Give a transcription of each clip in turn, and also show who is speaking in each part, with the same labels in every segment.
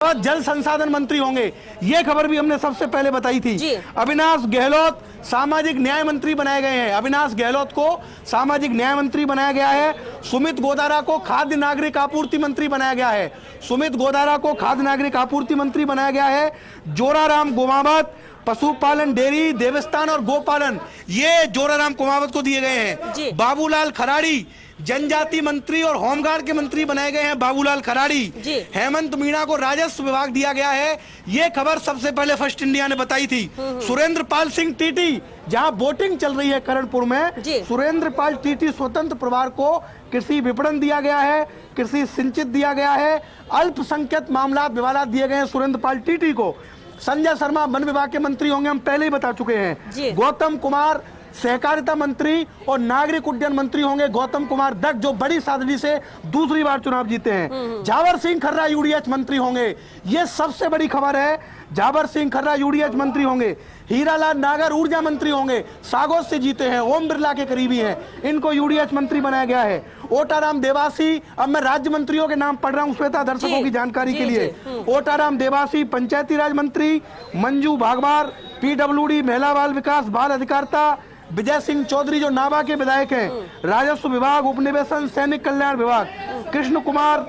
Speaker 1: जल संसाधन मंत्री होंगे, ये खबर भी हमने सबसे पहले बताई थी। अविनाश गहलोत सामाजिक न्याय मंत्री बनाए गए हैं। अविनाश गहलोत को सामाजिक न्याय मंत्री बनाया गया है। सुमित गोदारा को खाद्य नागरिक आपूर्ति मंत्री बनाया गया है। सुमित गोदारा को खाद्य नागरिक आपूर्ति मंत्री बनाया गया है। जोराराम कुमावत पशुपालन, डेयरी, देवस्थान और गोपालन, ये जोराराम कुमावत को दिए गए हैं। बाबूलाल खराड़ी जनजाति मंत्री और होमगार्ड के मंत्री बनाए गए हैं। बाबूलाल खराड़ी। हेमंत मीणा को राजस्व विभाग दिया गया है। ये खबर सबसे पहले फर्स्ट इंडिया ने बताई थी। सुरेंद्र पाल सिंह टीटी, जहां वोटिंग चल रही है करणपुर में, सुरेंद्र पाल टीटी स्वतंत्र प्रभार को कृषि विपणन दिया गया है, कृषि सिंचित दिया गया है, अल्पसंख्यक मामला विवादात दिए गए हैं सुरेंद्र पाल टीटी को। संजय शर्मा वन विभाग के मंत्री होंगे, हम पहले ही बता चुके हैं। गौतम कुमार सहकारिता मंत्री और नागरिक उड्डयन मंत्री होंगे। गौतम कुमार दत्त जो बड़ी सादगी से दूसरी बार चुनाव जीते हैं। झावर सिंह खर्रा यूडीएच मंत्री होंगे, ये सबसे बड़ी खबर है। झावर सिंह खर्रा यूडीएच मंत्री होंगे। हीरालाल नागर ऊर्जा मंत्री होंगे, सागौत से जीते हैं, ओम बिरला के करीबी हैं, इनको यूडीएच मंत्री बनाया गया है। ओटाराम देवासी, अब मैं राज्य मंत्रियों के नाम पढ़ रहा हूं श्वेता, दर्शकों की जानकारी के लिए। ओटाराम देवासी पंचायती राज मंत्री, मंजू भागवार पीडब्ल्यूडी महिला बाल विकास बाल अधिकारिता, विजय सिंह चौधरी जो नाभा के विधायक हैं, राजस्व विभाग, उपनिवेशन, सैनिक कल्याण विभाग, कृष्ण कुमार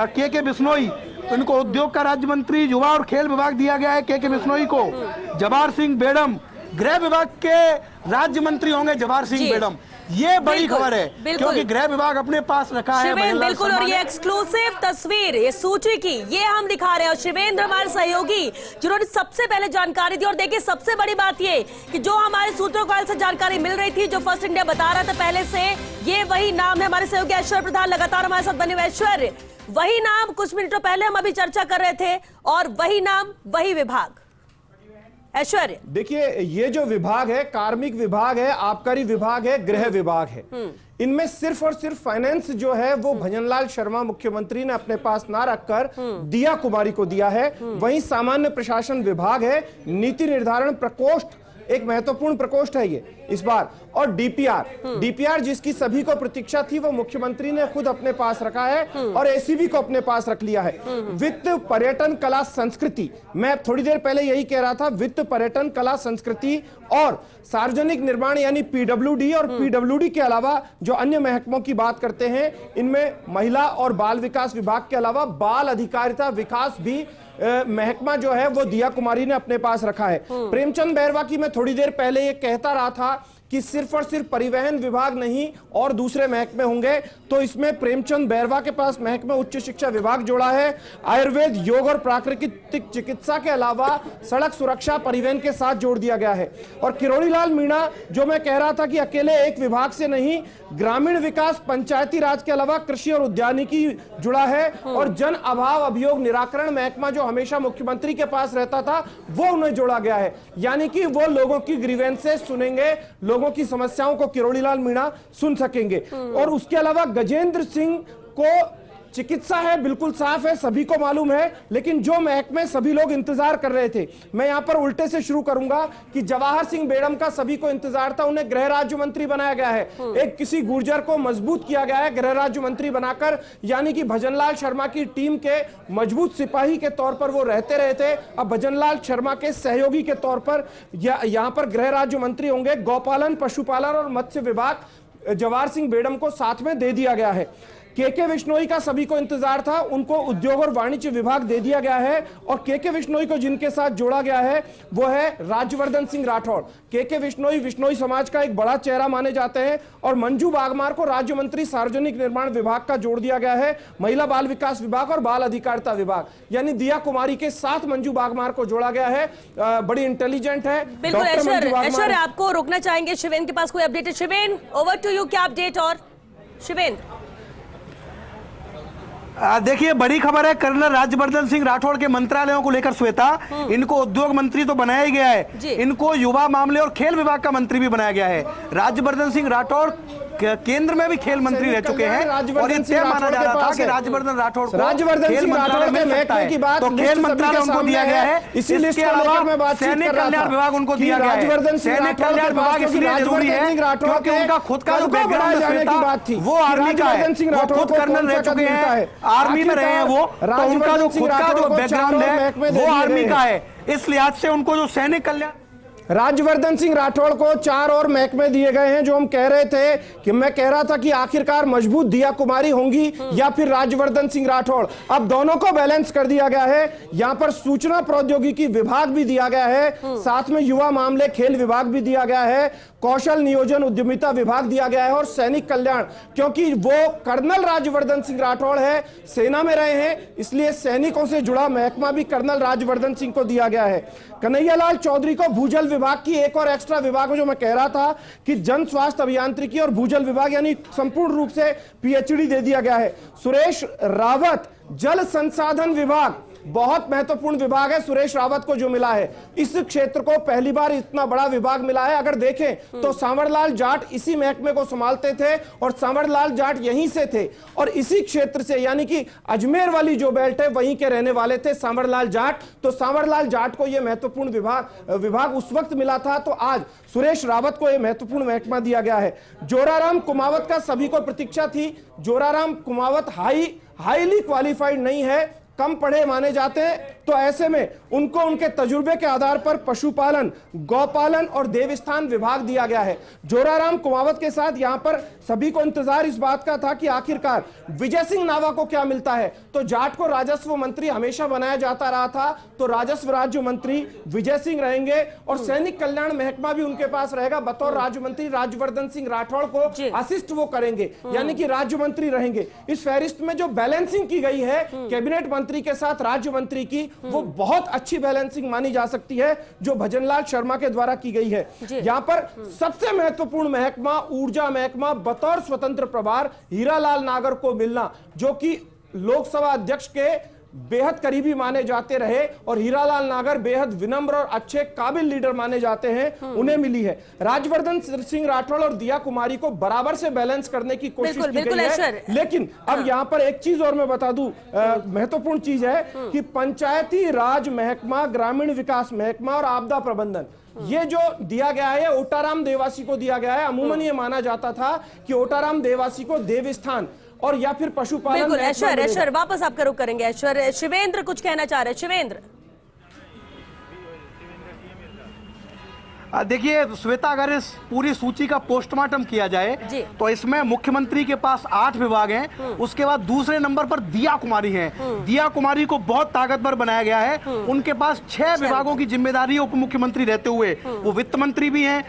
Speaker 1: के बिश्नोई, इनको उद्योग का राज्य मंत्री, युवा और खेल विभाग दिया गया है के बिश्नोई को। जवाहर सिंह बेडम गृह विभाग के राज्य मंत्री होंगे, जवाहर सिंह बेडम। ये बड़ी खबर है क्योंकि गृह विभाग अपने पास रखा है।
Speaker 2: बिल्कुल, और ये एक्सक्लूसिव तस्वीर, ये सूची की, ये हम दिखा रहे हैं। और शिवेंद्र हमारे सहयोगी जिन्होंने सबसे पहले जानकारी दी। और देखिए सबसे बड़ी बात ये कि जो हमारे सूत्रों को से जानकारी मिल रही थी, जो फर्स्ट इंडिया बता रहा था पहले से, ये वही नाम है। हमारे सहयोगी ऐश्वर्य प्रधान लगातार हमारे साथ बने हुए। ऐश्वर्य, वही नाम कुछ मिनटों पहले हम अभी चर्चा कर रहे थे, और वही नाम वही विभाग। ऐश्वर्य,
Speaker 3: देखिए ये जो विभाग है, कार्मिक विभाग है, आबकारी विभाग है, गृह विभाग है, इनमें सिर्फ और सिर्फ फाइनेंस जो है वो भजनलाल शर्मा मुख्यमंत्री ने अपने पास ना रखकर दिया कुमारी को दिया है। वहीं सामान्य प्रशासन विभाग है, नीति निर्धारण प्रकोष्ठ एक महत्वपूर्ण प्रकोष्ठ है ये इस बार, और डीपीआर जिसकी सभी को प्रतीक्षा थी, वो मुख्यमंत्री ने खुद अपने पास रखा है, और एसीबी को अपने पास रख लिया है। वित्त, पर्यटन, कला, संस्कृति, मैं थोड़ी देर पहले यही कह रहा था, वित्त, पर्यटन, कला, संस्कृति और सार्वजनिक निर्माण यानी पीडब्ल्यूडी, और पीडब्ल्यूडी के अलावा जो अन्य महकमों की बात करते हैं, इनमें महिला और बाल विकास विभाग के अलावा बाल अधिकारिता विकास भी महकमा जो है वो दिया कुमारी ने अपने पास रखा है। प्रेमचंद बैरवा की मैं थोड़ी देर पहले ये कहता रहा था कि सिर्फ और सिर्फ परिवहन विभाग नहीं और दूसरे महकमे होंगे, तो इसमें प्रेमचंद बैरवा के पास महकमे उच्च शिक्षा विभाग जोड़ा है। आयुर्वेद, योग और प्राकृतिक चिकित्सा के अलावा सड़क सुरक्षा, परिवहन के साथ जोड़ दिया गया है। और किरोड़ीलाल मीणा, जो मैं कह रहा था कि अकेले एक विभाग से नहीं, ग्रामीण विकास, पंचायती राज के अलावा कृषि और उद्यानिकी जुड़ा है। और जन अभाव अभियोग निराकरण महकमा जो हमेशा मुख्यमंत्री के पास रहता था, वो उन्हें जोड़ा गया है, यानी कि वो लोगों की ग्रीवेंसेस सुनेंगे, लोगों की समस्याओं को किरोड़ीलाल मीणा सुन सकेंगे। और उसके अलावा गजेंद्र सिंह को चिकित्सा है, बिल्कुल साफ है, सभी को मालूम है, लेकिन जो महकमे सभी लोग इंतजार कर रहे थे, मैं यहां पर उल्टे से शुरू करूंगा कि जवाहर सिंह बेडम का सभी को इंतजार था, उन्हें गृह राज्य मंत्री बनाया गया है। एक किसी गुर्जर को मजबूत किया गया है गृह राज्य मंत्री बनाकर, यानी कि भजनलाल शर्मा की टीम के मजबूत सिपाही के तौर पर वो रहते रहे थे। अब भजनलाल शर्मा के सहयोगी के तौर पर यहां पर गृह राज्य मंत्री होंगे। गौपालन, पशुपालन और मत्स्य विभाग जवाहर सिंह बेडम को साथ में दे दिया गया है। के बिश्नोई का सभी को इंतजार था, उनको उद्योग और वाणिज्य विभाग दे दिया गया है। और के बिश्नोई को जिनके साथ जोड़ा गया है वो है राज्यवर्धन सिंह राठौड़। के बिश्नोई विश्नोई समाज का एक बड़ा चेहरा माने जाते हैं। और मंजू बागमार को राज्य मंत्री सार्वजनिक निर्माण विभाग का जोड़ दिया गया है, महिला बाल विकास विभाग और बाल अधिकारिता विभाग, यानी दिया कुमारी के साथ मंजू बागमार को जोड़ा गया है। बड़ी इंटेलिजेंट है।
Speaker 2: बिल्कुल ऐश्वर्य, आपको रोकना चाहेंगे, शिवेंद्र के पास कोई अपडेट है? शिवेंद्र, ओवर टू यू, क्या अपडेट? और शिवेंद्र,
Speaker 1: देखिए बड़ी खबर है कर्नल राज्यवर्धन सिंह राठौड़ के मंत्रालयों को लेकर श्वेता, इनको उद्योग मंत्री तो बनाया ही गया है, इनको युवा मामले और खेल विभाग का मंत्री भी बनाया गया है। राज्यवर्धन सिंह राठौड़ केंद्र में भी खेल मंत्री रह चुके हैं और ये तय माना जा रहा था कि राज्यवर्धन राठौड़ को खेल मंत्रालय मिल सकता है, तो खेल मंत्रालय उनको दिया गया है। इसके अलावा सैनिक कल्याण विभाग उनको दिया गया है। सैनिक कल्याण विभाग इसलिए जरूरी है क्योंकि उनका खुद का जो बैकग्राउंड वो आर्मी का है, वो खुद कर्नल रह चुके हैं, आर्मी में रहे हैं वो, तो उनका जो खुद का जो बैकग्राउंड है वो आर्मी का है। इस लिहाज से उनको जो सैनिक कल्याण
Speaker 3: राज्यवर्धन सिंह राठौड़ को 4 और महकमे दिए गए हैं। जो हम कह रहे थे कि मैं कह रहा था कि आखिरकार मजबूत दिया कुमारी होंगी या फिर राज्यवर्धन सिंह राठौड़, अब दोनों को बैलेंस कर दिया गया है। यहां पर सूचना प्रौद्योगिकी विभाग भी दिया गया है, साथ में युवा मामले खेल विभाग भी दिया गया है, कौशल नियोजन उद्यमिता विभाग दिया गया है और सैनिक कल्याण, क्योंकि वो कर्नल राज्यवर्धन सिंह राठौड़ है, सेना में रहे हैं, इसलिए सैनिकों से जुड़ा महकमा भी कर्नल राज्यवर्धन सिंह को दिया गया है। कन्हैयालाल चौधरी को भूजल विभाग की एक और एक्स्ट्रा विभाग, जो मैं कह रहा था कि जन स्वास्थ्य अभियांत्रिकी और भूजल विभाग, यानी संपूर्ण रूप से पीएचडी दे दिया गया है। सुरेश रावत जल संसाधन विभाग, बहुत महत्वपूर्ण विभाग है सुरेश रावत को जो मिला है। इस क्षेत्र को पहली बार इतना बड़ा विभाग मिला है। अगर देखें तो सांवरलाल जाट इसी महकमे को संभालते थे और सांवरलाल जाट यहीं से थे और इसी क्षेत्र से, यानी कि अजमेर वाली जो बेल्ट है वहीं के रहने वाले थे सांवरलाल जाट। तो सांवरलाल जाट को यह महत्वपूर्ण विभाग उस वक्त मिला था, तो आज सुरेश रावत को यह महत्वपूर्ण महकमा दिया गया है। जोराराम कुमावत का सभी को प्रतीक्षा थी। जोराराम कुमावत हाईली क्वालिफाइड नहीं है, कम पढ़े माने जाते हैं, तो ऐसे में उनको उनके तजुर्बे के आधार पर पशुपालन, गौपालन और देवस्थान विभाग दिया गया है। जोराराम कुमावत के साथ यहां पर सभी को इंतजार इस बात का था कि आखिरकार विजय सिंह नावा को क्या मिलता है। तो जाट को राजस्व मंत्री हमेशा बनाया जाता रहा था, तो राजस्व राज्य मंत्री विजय सिंह रहेंगे और सैनिक कल्याण महकमा भी उनके पास रहेगा। बतौर राज्य मंत्री राज्यवर्धन सिंह राठौड़ को असिस्ट वो करेंगे, यानी कि राज्य मंत्री रहेंगे। इस फहरिस्त में जो बैलेंसिंग की गई है कैबिनेट मंत्री के साथ राज्य मंत्री की, वो बहुत अच्छी बैलेंसिंग मानी जा सकती है जो भजनलाल शर्मा के द्वारा की गई है। यहां पर सबसे महत्वपूर्ण महकमा ऊर्जा महकमा बतौर स्वतंत्र प्रभार हीरालाल नागर को मिलना, जो कि लोकसभा अध्यक्ष के बेहद करीबी माने जाते रहे और हीरालाल नागर बेहद विनम्र और अच्छे काबिल लीडर माने जाते हैं, उन्हें मिली है। राज्यवर्धन सिंह राठौड़ और दिया कुमारी को बराबर से बैलेंस करने की कोशिश की गई है। लेकिन अब यहां पर एक चीज और मैं बता दूं, महत्वपूर्ण चीज है कि पंचायती राज महकमा, ग्रामीण विकास महकमा और आपदा प्रबंधन, ये जो दिया गया है ओटाराम देवासी को दिया गया है। अमूमन ये माना जाता था कि ओटाराम देवासी को देवस्थान और या फिर पशुपालन।
Speaker 2: बिल्कुल ऐश्वर वापस आपका रुख करेंगे। ऐश्वर, शिवेंद्र कुछ कहना चाह रहे हैं। शिवेंद्र,
Speaker 1: देखिए श्वेता, अगर इस पूरी सूची का पोस्टमार्टम किया जाए तो इसमें मुख्यमंत्री के पास 8 विभाग हैं, उसके बाद दूसरे नंबर पर दिया कुमारी हैं। दिया कुमारी को बहुत ताकतवर बनाया गया है। उनके पास 6 विभागों की जिम्मेदारी उप मुख्यमंत्री रहते हुए वो वित्त मंत्री भी हैं,